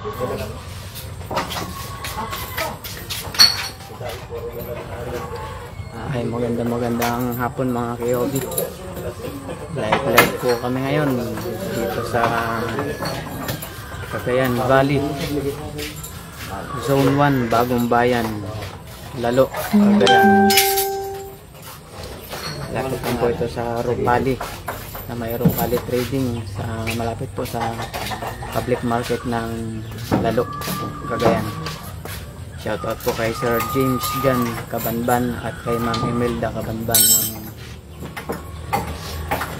Ay, magandang hapon mga kayobi. Live po kami ngayon dito sa Cagayan Valley, Zone 1, Bagong Bayan, Lalo, Cagayan. Lapit po ito sa Rupali, na may Rupali Trading, malapit po sa public market ng Lalo, Cagayan. Shoutout po kay Sir James Jan Kabanban at kay Ma'am Imelda Kabanban ng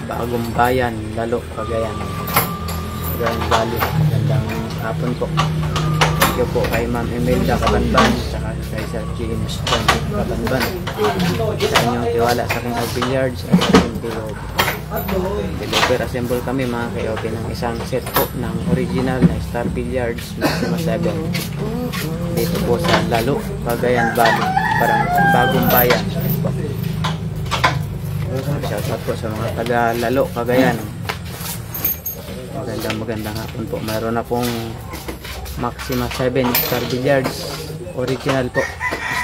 Bagong Bayan, Lalo, Cagayan, Cagayan Valley. Magandang hapon po. Thank you po kay Ma'am Imelda Kabanban at kay Sir James Jan Kabanban sa inyong tiwala sa aking billiards at sa aking bilog. Deliver assemble kami mga kayobi ng isang set po ng original na Star Billiards Maxima 7 dito po sa Lalo, Cagayan Valley, parang Bagong Bayan po. Shoutout po sa mga taga Lalo, Cagayan. Magandang hapon po. Mayroon na pong Maxima 7 Star Billiards original po,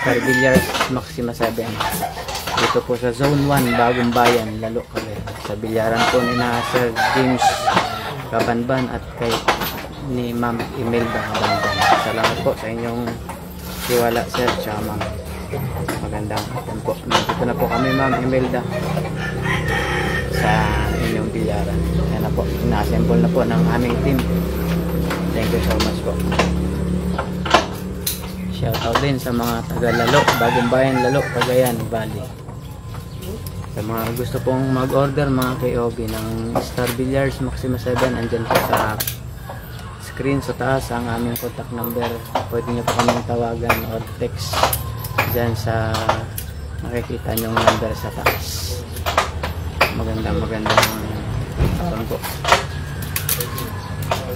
Star Billiards Maxima 7 dito po sa Zone 1, Bagong Bayan, Lalo, Cagayan. Sa bilyaran po ni na Sir James Kabanban at kay ni Ma'am Imelda Kabanban. Salamat po sa inyong tiwala, Sir, tsaka Ma'am. Magandang hapon po. Nandito na po kami, Ma'am Imelda, sa inyong bilyaran. Yan na po, na-assemble na po ng aming team. Thank you so much po. Shoutout din sa mga taga Lalo, Bagong Bayan, Lalo, Cagayan Valley. Sa mga gusto pong mag-order mga KOB ng Star Billiards Maxima 7, andyan po sa screen sa taas ang aming contact number. Pwede nyo po kaming tawagan or text dyan sa nakikita nyong number sa taas. Magandang hapon po.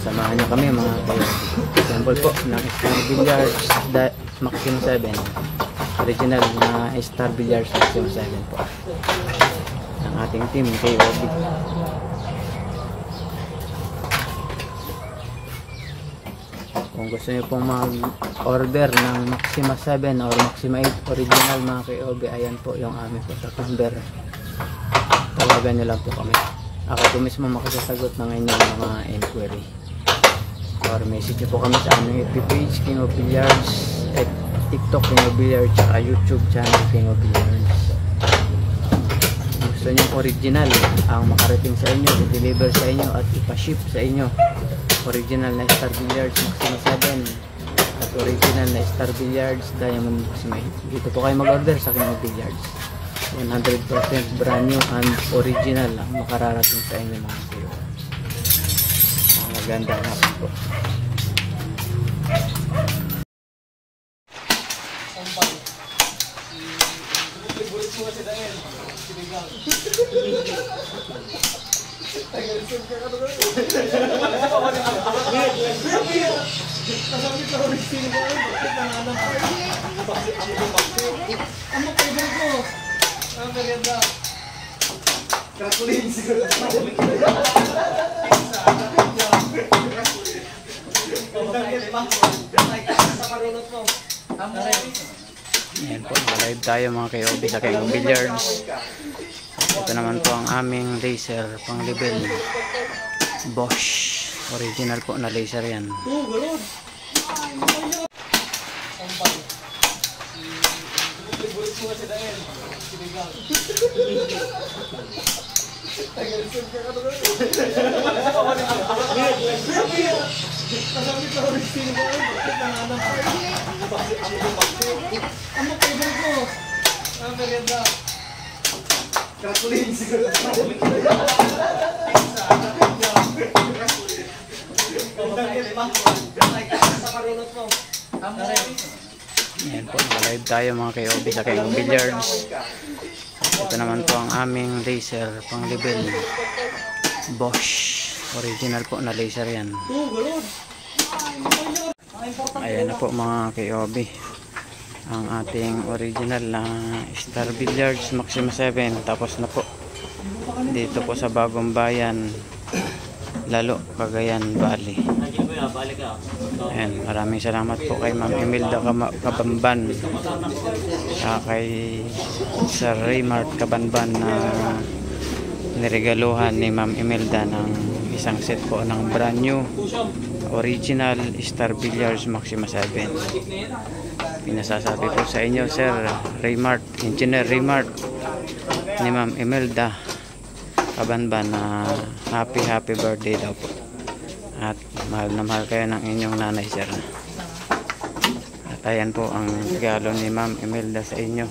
Samahan nyo kami mga KOB. Example po ng Star Billiards Maxima 7, original na Star Billiards Maxima 7 po ng ating team KOB. Kung gusto niyo pong mag-order ng Maxima 7 or Maxima 8 original mga KOB, ayan po yung aming contact number. Tawagan nyo lang po kami. Ako po mismo makasasagot ng inyong mga inquiry, or message nyo po kami sa aming FB page King of Billiards, at TikTok King of Billiards, at YouTube channel King of Billiards. Gusto nyo original ang makarating sa inyo, i-deliver sa inyo at ipaship sa inyo, original na Star Billiards Maxima 7 at original na Star Billiards Diamond Maxima 8, dito po kayo mag-order sa King of Billiards. 100% brand new and original ang makararating sa inyo mga kayo. Magandang hapon po. Ayan po, live tayo mga KOB sa King of Billiards. Ito naman po ang aming laser pang level Bosch, original po na laser yan. Ayan po, live tayo mga KOB sa King of Billiards. Ito naman po ang aming laser pang level Bosch, original po na laser yan. Ayan na po mga KOB, ang ating original na Star Billiards Maxima 7. Tapos na po dito po sa Bagong Bayan, Lalo, Cagayan Valley. Ayan, maraming salamat po kay Ma'am Imelda Kabamban at kay Sir Raymart Kabamban na niregaluhan ni Ma'am Imelda ng isang set po ng brand new original Star Billiards Maxima 7. Pinasasabi po sa inyo, Sir Raymart, Engineer Raymart, ni Ma'am Imelda Kabamban na happy birthday daw po. At mahal na mahal kayo ng inyong nanay, sir. At ayan po ang regalo ni Ma'am Imelda sa inyo.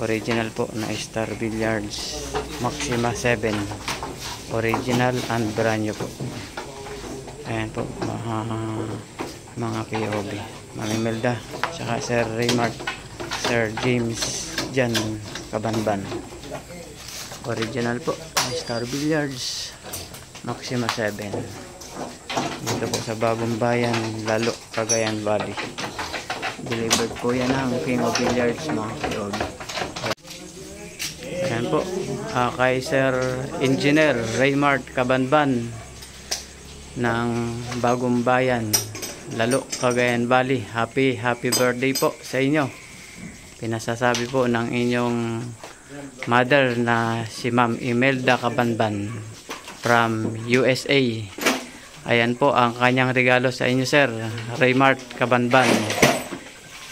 Original po na Star Billiards Maxima 7. Original and brand new po. Ayan po mga POB. Ma'am Imelda, saka Sir Raymart, Sir James Jan Kabamban. Original po Star Billiards Maxima 7. Dito po sa Bagong Bayan, Lalo, Cagayan Valley. Delivered po yan ng King of Billiards, mga POB. Ayan po, kay Sir Engineer Raymart Kabamban ng Bagong Bayan, Lalo, Cagayan Valley. Happy birthday po sa inyo. Pinasasabi po ng inyong mother na si Ma'am Imelda Kabamban from USA. Ayan po ang kanyang regalo sa inyo, Sir Raymart Kabamban.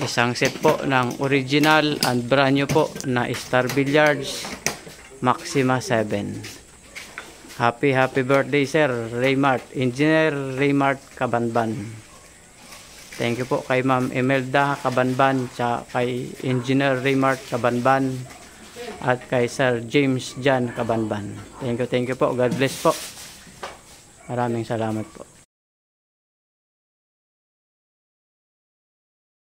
Isang set po ng original and brand new po na Star Billiards Maxima 7. Happy birthday, Sir Raymart, Engineer Raymart Kabamban. Thank you po kay Ma'am Imelda Kabamban, kay Engineer Raymart Kabamban, at kay Sir James Jan Kabamban. Thank you po. God bless po. Maraming salamat po.